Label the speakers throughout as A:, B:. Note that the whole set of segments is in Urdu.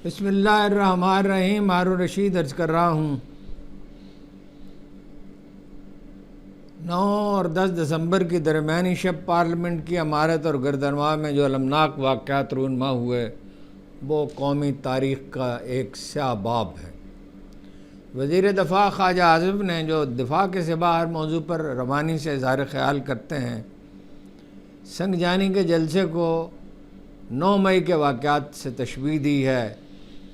A: بسم اللہ الرحمن الرحیم. ہارون رشید عرض کر رہا ہوں. 9 اور 10 دسمبر کی درمیانی شب پارلیمنٹ کی عمارت اور گردنواں میں جو المناک واقعات رونما ہوئے وہ قومی تاریخ کا ایک سیاہ باب ہے. وزیر دفاع خواجہ آصف نے جو دفاع کے سوا ہر موضوع پر روانی سے اظہار خیال کرتے ہیں، سنگ جانی کے جلسے کو 9 مئی کے واقعات سے تشبیہ دی ہے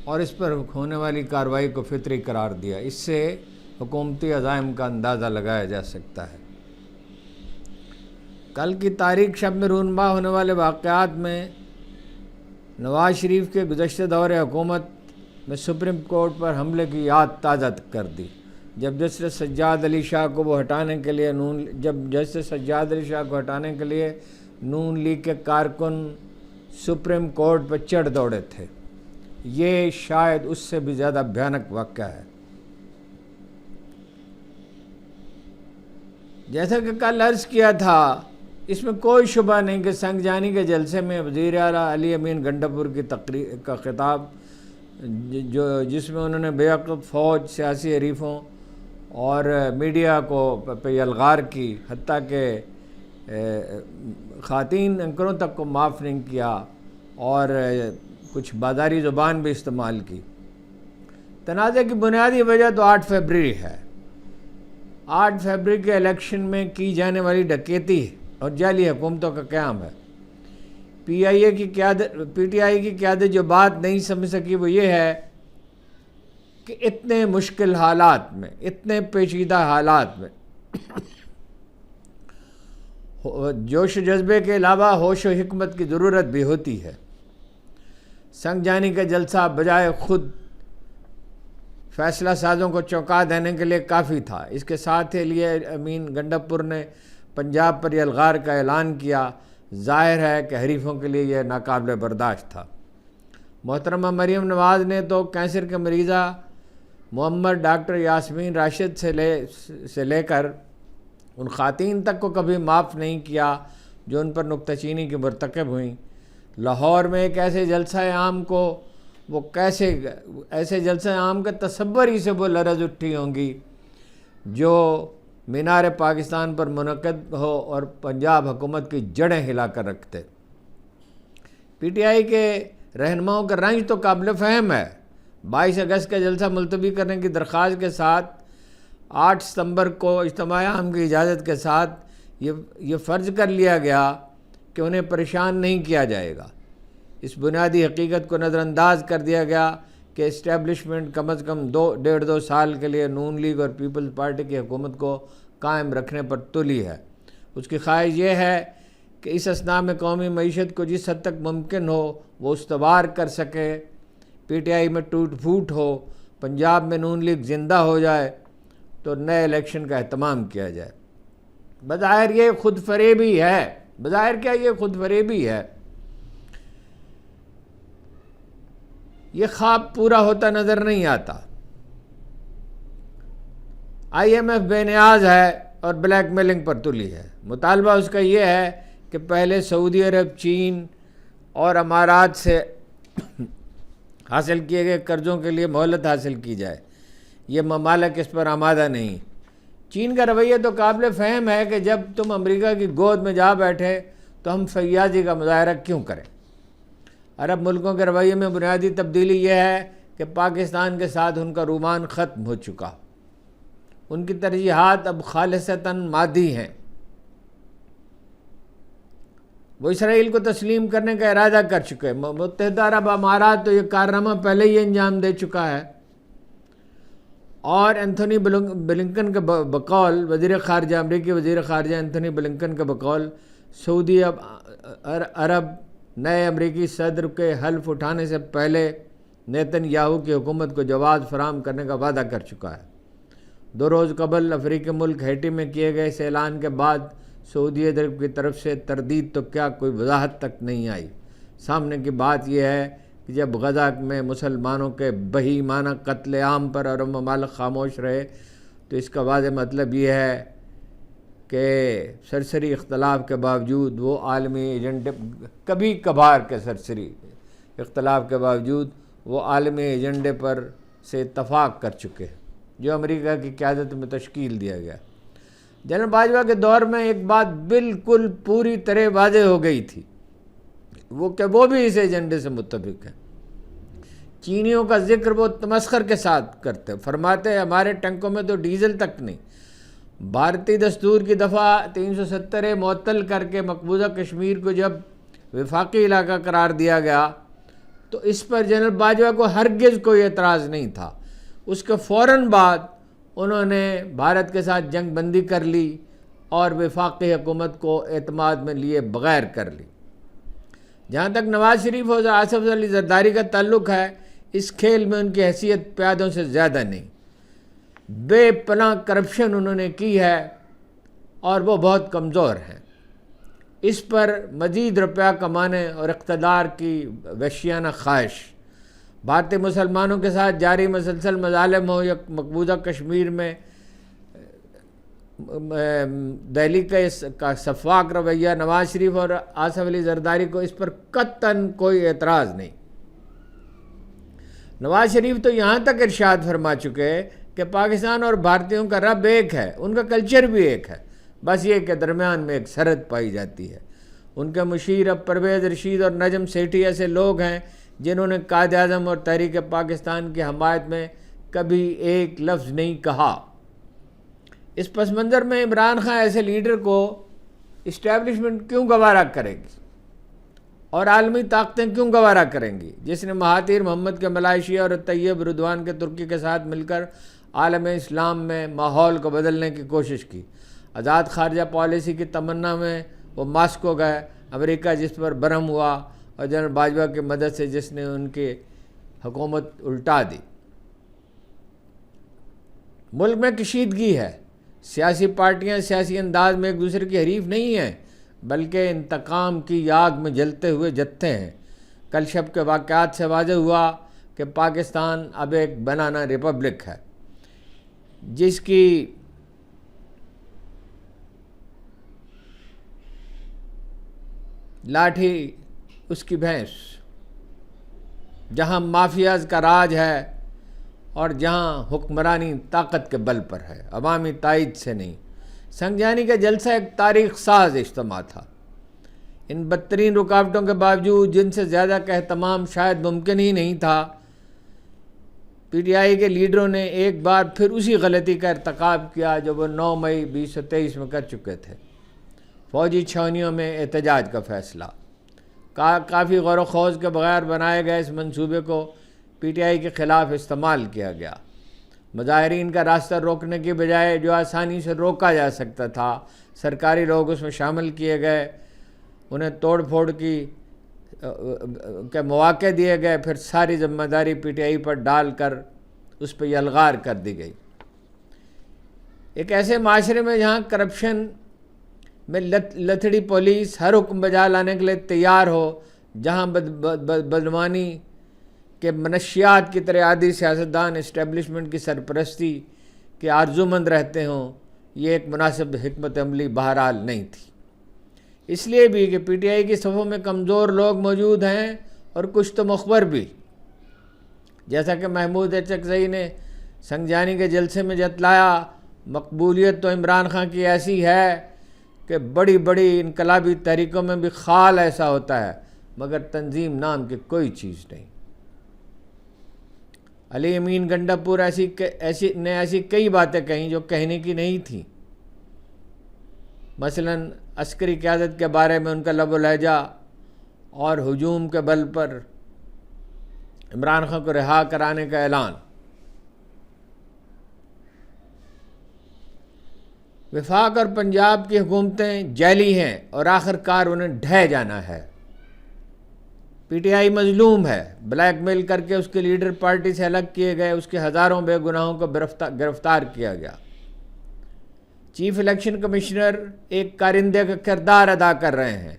A: اور اس پر ہونے والی کارروائی کو فطری قرار دیا. اس سے حکومتی عزائم کا اندازہ لگایا جا سکتا ہے. کل کی تاریخ شب میں رونما ہونے والے واقعات میں نواز شریف کے گزشتہ دور حکومت میں سپریم کورٹ پر حملے کی یاد تازہ کر دی. جب جسٹس سجاد علی شاہ کو ہٹانے کے لیے نون لیگ کے کارکن سپریم کورٹ پر چڑھ دوڑے تھے. یہ شاید اس سے بھی زیادہ بھیانک واقعہ ہے. جیسا کہ کل عرض کیا تھا، اس میں کوئی شبہ نہیں کہ سنگ جانی کے جلسے میں وزیر اعلیٰ علی امین گنڈاپور کی تقریر کا خطاب جس میں انہوں نے بے عقب فوج، سیاسی حریفوں اور میڈیا کو پہ یلغار کی، حتیٰ کہ خواتین اینکروں تک کو معاف نہیں کیا اور کچھ بازاری زبان بھی استعمال کی. تنازع کی بنیادی وجہ تو 8 فروری ہے. 8 فروری کے الیکشن میں کی جانے والی ڈکیتی اور جعلی حکومتوں کا قیام ہے. پی ٹی آئی کی قیادت جو بات نہیں سمجھ سکی وہ یہ ہے کہ اتنے مشکل حالات میں، اتنے پیچیدہ حالات میں جوش و جذبے کے علاوہ ہوش و حکمت کی ضرورت بھی ہوتی ہے. سنگ جانی کا جلسہ بجائے خود فیصلہ سازوں کو چونکا دینے کے لیے کافی تھا. اس کے ساتھ ہی علی امین گنڈاپور نے پنجاب پر یلغار کا اعلان کیا. ظاہر ہے کہ حریفوں کے لیے یہ ناقابل برداشت تھا. محترمہ مریم نواز نے تو کینسر کے مریضہ معمر ڈاکٹر یاسمین راشد سے لے کر ان خواتین تک کو کبھی معاف نہیں کیا جو ان پر نکتہ چینی کی مرتکب ہوئیں. لاہور میں ایک ایسے جلسہ عام ایسے جلسہ عام کا تصور ہی سے وہ لرز اٹھی ہوں گی جو مینار پاکستان پر منعقد ہو اور پنجاب حکومت کی جڑیں ہلا کر رکھتے. پی ٹی آئی کے رہنماؤں کا رنج تو قابل فہم ہے. 22 اگست کا جلسہ ملتوی کرنے کی درخواست کے ساتھ 8 ستمبر کو اجتماع عام کی اجازت کے ساتھ یہ فرض کر لیا گیا کہ انہیں پریشان نہیں کیا جائے گا. اس بنیادی حقیقت کو نظر انداز کر دیا گیا کہ اسٹیبلشمنٹ کم از کم 2.5 سال کے لیے نون لیگ اور پیپلز پارٹی کی حکومت کو قائم رکھنے پر تلی ہے. اس کی خواہش یہ ہے کہ اس اثناء میں قومی معیشت کو جس حد تک ممکن ہو وہ استوار کر سکے، پی ٹی آئی میں ٹوٹ پھوٹ ہو، پنجاب میں نون لیگ زندہ ہو جائے تو نئے الیکشن کا اہتمام کیا جائے. بظاہر یہ خود فریبی ہے. یہ خود فریبی ہے. یہ خواب پورا ہوتا نظر نہیں آتا. آئی ایم ایف بے نیاز ہے اور بلیک میلنگ پر تلی ہے. مطالبہ اس کا یہ ہے کہ پہلے سعودی عرب، چین اور امارات سے حاصل کیے گئے قرضوں کے لیے مہلت حاصل کی جائے. یہ ممالک اس پر آمادہ نہیں. چین کا رویہ تو قابل فہم ہے کہ جب تم امریکہ کی گود میں جا بیٹھے تو ہم فیاضی کا مظاہرہ کیوں کریں. عرب ملکوں کے رویے میں بنیادی تبدیلی یہ ہے کہ پاکستان کے ساتھ ان کا رومان ختم ہو چکا. ان کی ترجیحات اب خالصتاً مادی ہیں. وہ اسرائیل کو تسلیم کرنے کا ارادہ کر چکے. متحدہ عرب امارات تو یہ کارنامہ پہلے ہی انجام دے چکا ہے اور اینتھونی بلنکن کے بقول امریکی وزیر خارجہ اینتھونی بلنکن کے بقول سعودی عرب نئے امریکی صدر کے حلف اٹھانے سے پہلے نیتن یاہو کی حکومت کو جواز فراہم کرنے کا وعدہ کر چکا ہے. 2 روز قبل افریقی ملک ہیٹی میں کیے گئے اس اعلان کے بعد سعودی عرب کی طرف سے تردید تو کیا کوئی وضاحت تک نہیں آئی. سامنے کی بات یہ ہے کہ جب غزہ میں مسلمانوں کے بہیمانہ قتل عام پر عرب ممالک خاموش رہے تو اس کا واضح مطلب یہ ہے کہ سرسری اختلاف کے باوجود وہ عالمی ایجنڈے کبھی کبھار کے سرسری اختلاف کے باوجود وہ عالمی ایجنڈے پر سے اتفاق کر چکے ہیں جو امریکہ کی قیادت میں تشکیل دیا گیا۔ جنرل باجوہ کے دور میں ایک بات بالکل پوری طرح واضح ہو گئی تھی، وہ کہ وہ بھی اس ایجنڈے سے متفق ہیں۔ چینیوں کا ذکر وہ تمسخر کے ساتھ کرتے، فرماتے ہیں ہمارے ٹینکوں میں تو ڈیزل تک نہیں۔ بھارتی دستور کی دفعہ 370 معطل کر کے مقبوضہ کشمیر کو جب وفاقی علاقہ قرار دیا گیا تو اس پر جنرل باجوہ کو ہرگز کوئی اعتراض نہیں تھا۔ اس کے فوراً بعد انہوں نے بھارت کے ساتھ جنگ بندی کر لی اور وفاقی حکومت کو اعتماد میں لیے بغیر کر لی۔ جہاں تک نواز شریف اور آصف علی زرداری کا تعلق ہے، اس کھیل میں ان کی حیثیت پیادوں سے زیادہ نہیں۔ بے پناہ کرپشن انہوں نے کی ہے اور وہ بہت کمزور ہیں۔ اس پر مزید روپیہ کمانے اور اقتدار کی وحشیانہ خواہش، بھارتی مسلمانوں کے ساتھ جاری مسلسل مظالم ہو یا مقبوضہ کشمیر میں دہلی کا شفاق رویہ، نواز شریف اور آصف علی زرداری کو اس پر قطعاً کوئی اعتراض نہیں۔ نواز شریف تو یہاں تک ارشاد فرما چکے کہ پاکستان اور بھارتیوں کا رب ایک ہے، ان کا کلچر بھی ایک ہے، بس یہ کہ درمیان میں ایک سرحد پائی جاتی ہے۔ ان کے مشیر اب پرویز رشید اور نجم سیٹھی ایسے لوگ ہیں جنہوں نے قائد اعظم اور تحریک پاکستان کی حمایت میں کبھی ایک لفظ نہیں کہا۔ اس پس منظر میں عمران خان ایسے لیڈر کو اسٹیبلشمنٹ کیوں گوارا کرے گی اور عالمی طاقتیں کیوں گوارا کریں گی، جس نے مہاتیر محمد کے ملائیشیا اور طیب اردوان کے ترکی کے ساتھ مل کر عالم اسلام میں ماحول کو بدلنے کی کوشش کی۔ آزاد خارجہ پالیسی کی تمنا میں وہ ماسکو گئے، امریکہ جس پر برہم ہوا، اور جنرل باجوہ کی مدد سے جس نے ان کی حکومت الٹا دی۔ ملک میں کشیدگی ہے، سیاسی پارٹیاں سیاسی انداز میں ایک دوسرے کی حریف نہیں ہیں بلکہ انتقام کی آگ میں جلتے ہوئے جتھے ہیں۔ کل شب کے واقعات سے واضح ہوا کہ پاکستان اب ایک بنانا ریپبلک ہے جس کی لاٹھی اس کی بھینس، جہاں مافیاز کا راج ہے اور جہاں حکمرانی طاقت کے بل پر ہے، عوامی تائید سے نہیں۔ سنگجانی کا جلسہ ایک تاریخ ساز اجتماع تھا۔ ان بدترین رکاوٹوں کے باوجود، جن سے زیادہ کا اہتمام شاید ممکن ہی نہیں تھا، پی ٹی آئی کے لیڈروں نے ایک بار پھر اسی غلطی کا ارتکاب کیا جو وہ 9 مئی 2023 میں کر چکے تھے۔ فوجی چھاونیوں میں احتجاج کا فیصلہ کافی غور و خوض کے بغیر بنائے گئے اس منصوبے کو پی ٹی آئی کے خلاف استعمال کیا گیا۔ مظاہرین کا راستہ روکنے کی بجائے جو آسانی سے روکا جا سکتا تھا، سرکاری لوگ اس میں شامل کیے گئے، انہیں توڑ پھوڑ کے مواقع دیے گئے، پھر ساری ذمہ داری پی ٹی آئی پر ڈال کر اس پہ یلغار کر دی گئی۔ ایک ایسے معاشرے میں جہاں کرپشن میں لتھڑی پولیس ہر حکم بجا لانے کے لیے تیار ہو، جہاں بدعنوانی کے منشیات کی طرح عادی سیاستدان اسٹیبلشمنٹ کی سرپرستی کے آرزومند رہتے ہوں، یہ ایک مناسب حکمت عملی بہرحال نہیں تھی۔ اس لیے بھی کہ پی ٹی آئی کی صفوں میں کمزور لوگ موجود ہیں اور کچھ تو مخبر بھی، جیسا کہ محمود اچکزئی نے سنگجانی کے جلسے میں جتلایا۔ مقبولیت تو عمران خان کی ایسی ہے کہ بڑی بڑی انقلابی تحریکوں میں بھی خال ایسا ہوتا ہے مگر تنظیم نام کی کوئی چیز نہیں۔ علی امین گنڈا پور نے ایسی کئی باتیں کہیں جو کہنے کی نہیں تھیں، مثلاً عسکری قیادت کے بارے میں ان کا لب و لہجہ اور ہجوم کے بل پر عمران خان کو رہا کرانے کا اعلان۔ وفاق اور پنجاب کی حکومتیں جعلی ہیں اور آخر کار انہیں ڈھہ جانا ہے۔ پی ٹی آئی مظلوم ہے، بلیک میل کر کے اس کے لیڈر پارٹی سے الگ کیے گئے، اس کے ہزاروں بے گناہوں کو گرفتار کیا گیا۔ چیف الیکشن کمشنر ایک کارندے کا کردار ادا کر رہے ہیں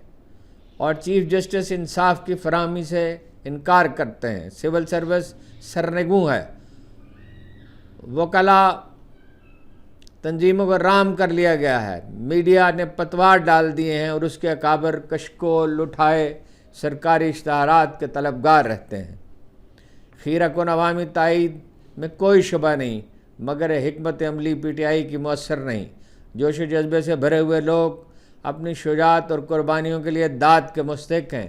A: اور چیف جسٹس انصاف کی فراہمی سے انکار کرتے ہیں۔ سول سروس سرنگوں ہے، وکلاء تنظیموں کو رام کر لیا گیا ہے، میڈیا نے پتوار ڈال دیے ہیں اور اس کے اکابر کشکول اٹھائے سرکاری اشتہارات کے طلبگار رہتے ہیں۔ خیرہ کن عوامی تائید میں کوئی شبہ نہیں، مگر حکمت عملی پی ٹی آئی کی مؤثر نہیں۔ جوش و جذبے سے بھرے ہوئے لوگ اپنی شجاعت اور قربانیوں کے لیے داد کے مستحق ہیں۔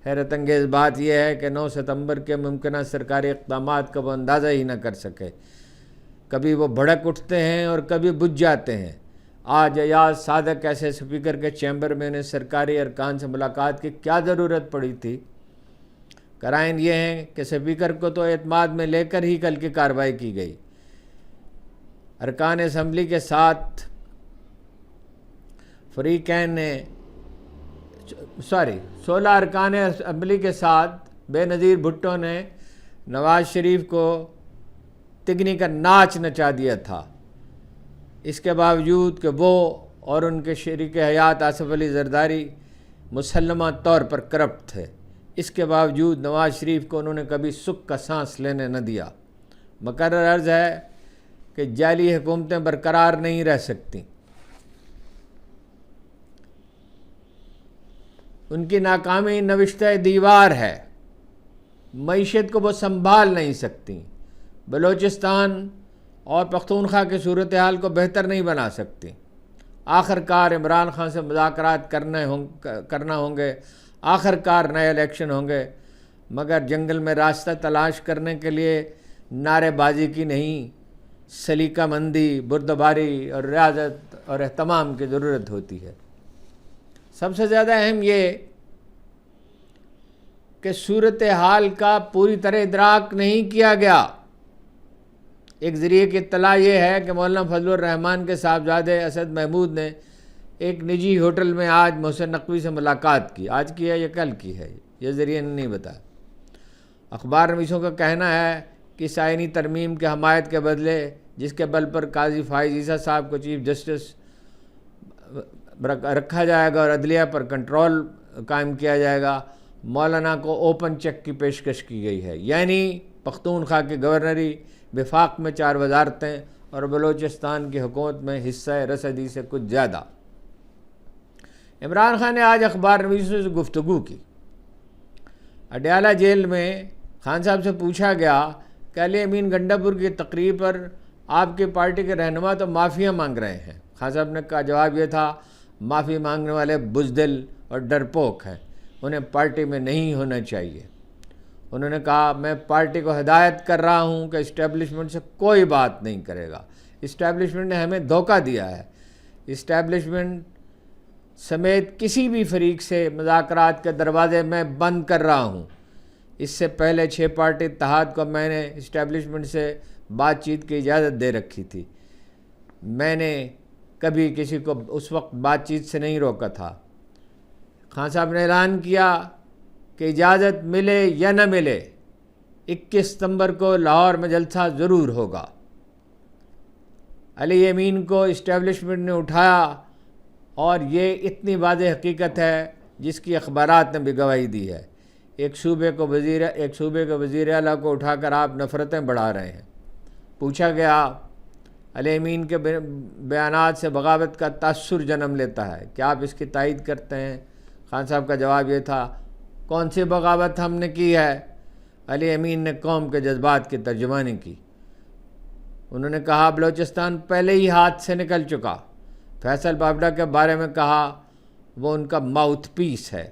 A: حیرت انگیز بات یہ ہے کہ 9 ستمبر کے ممکنہ سرکاری اقدامات کا وہ اندازہ ہی نہ کر سکے۔ کبھی وہ بھڑک اٹھتے ہیں اور کبھی بجھ جاتے ہیں۔ آج ایاز صادق ایسے اسپیکر کے چیمبر میں انہیں سرکاری ارکان سے ملاقات کی کیا ضرورت پڑی تھی؟ قرائن یہ ہیں کہ اسپیکر کو تو اعتماد میں لے کر ہی کل کی کارروائی کی گئی۔ ارکان اسمبلی کے ساتھ فریقین نے 16 ارکان اسمبلی کے ساتھ بے نظیر بھٹو نے نواز شریف کو تگنی کا ناچ نچا دیا تھا۔ اس کے باوجود کہ وہ اور ان کے شریک حیات آصف علی زرداری مسلمہ طور پر کرپٹ تھے، اس کے باوجود نواز شریف کو انہوں نے کبھی سکھ کا سانس لینے نہ دیا۔ مقرر عرض ہے کہ جعلی حکومتیں برقرار نہیں رہ سکتی۔ ان کی ناکامی نوشتہ دیوار ہے، معیشت کو وہ سنبھال نہیں سکتی، بلوچستان اور پختونخوا کی صورتحال کو بہتر نہیں بنا سکتی۔ آخر کار عمران خان سے مذاکرات کرنا ہوں گے، آخر کار نئے الیکشن ہوں گے، مگر جنگل میں راستہ تلاش کرنے کے لیے نعرے بازی کی نہیں، سلیقہ مندی، بردباری اور ریاضت اور اہتمام کی ضرورت ہوتی ہے۔ سب سے زیادہ اہم یہ کہ صورتحال کا پوری طرح ادراک نہیں کیا گیا۔ ایک ذریعے کی اطلاع یہ ہے کہ مولانا فضل الرحمان کے صاحبزادے اسد محمود نے ایک نجی ہوٹل میں آج محسن نقوی سے ملاقات کی۔ آج کی ہے یا کل کی ہے یہ ذریعے نے نہیں بتایا۔ اخبار نویسوں کا کہنا ہے کہ اس آئینی ترمیم کے حمایت کے بدلے، جس کے بل پر قاضی فائز عیسیٰ صاحب کو چیف جسٹس رکھا جائے گا اور عدلیہ پر کنٹرول قائم کیا جائے گا، مولانا کو اوپن چیک کی پیشکش کی گئی ہے، یعنی پختونخوا کی گورنری، وفاق میں 4 وزارتیں اور بلوچستان کی حکومت میں حصہ رسدی سے کچھ زیادہ۔ عمران خان نے آج اخبار نویسوں سے گفتگو کی۔ اڈیالہ جیل میں خان صاحب سے پوچھا گیا کہ علی امین گنڈا پور کی تقریب پر آپ کی پارٹی کے رہنما تو معافیاں مانگ رہے ہیں۔ خان صاحب نے کہا، جواب یہ تھا، معافی مانگنے والے بزدل اور ڈرپوک ہیں، انہیں پارٹی میں نہیں ہونا چاہیے۔ انہوں نے کہا، میں پارٹی کو ہدایت کر رہا ہوں کہ اسٹیبلشمنٹ سے کوئی بات نہیں کرے گا۔ اسٹیبلشمنٹ نے ہمیں دھوکہ دیا ہے۔ اسٹیبلشمنٹ سمیت کسی بھی فریق سے مذاکرات کے دروازے میں بند کر رہا ہوں۔ اس سے پہلے 6 پارٹی اتحاد کو میں نے اسٹیبلشمنٹ سے بات چیت کی اجازت دے رکھی تھی۔ میں نے کبھی کسی کو اس وقت بات چیت سے نہیں روکا تھا۔ خان صاحب نے اعلان کیا کہ اجازت ملے یا نہ ملے 21 ستمبر کو لاہور میں جلسہ ضرور ہوگا۔ علی امین کو اسٹیبلشمنٹ نے اٹھایا اور یہ اتنی واضح حقیقت ہے جس کی اخبارات نے بھی گواہی دی ہے۔ ایک صوبے کے وزیر اعلیٰ کو اٹھا کر آپ نفرتیں بڑھا رہے ہیں۔ پوچھا گیا، علی امین کے بیانات سے بغاوت کا تاثر جنم لیتا ہے، کیا آپ اس کی تائید کرتے ہیں؟ خان صاحب کا جواب یہ تھا، کون سی بغاوت ہم نے کی ہے؟ علی امین نے قوم کے جذبات کی ترجمانی کی۔ انہوں نے کہا، بلوچستان پہلے ہی ہاتھ سے نکل چکا۔ فیصل بابڈا کے بارے میں کہا، وہ ان کا ماؤتھ پیس ہے۔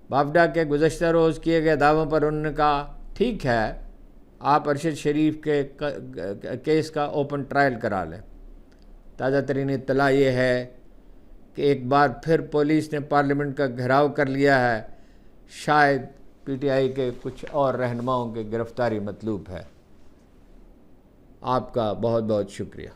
A: بابڈا کے گزشتہ روز کیے گئے دعووں پر انہوں نے کہا، ٹھیک ہے، آپ ارشد شریف کے کیس کا اوپن ٹرائل کرا لیں۔ تازہ ترین اطلاع یہ ہے کہ ایک بار پھر پولیس نے پارلیمنٹ کا گھیراؤ کر لیا ہے، شاید پی ٹی آئی کے کچھ اور رہنماؤں کی گرفتاری مطلوب ہے۔ آپ کا بہت بہت شکریہ۔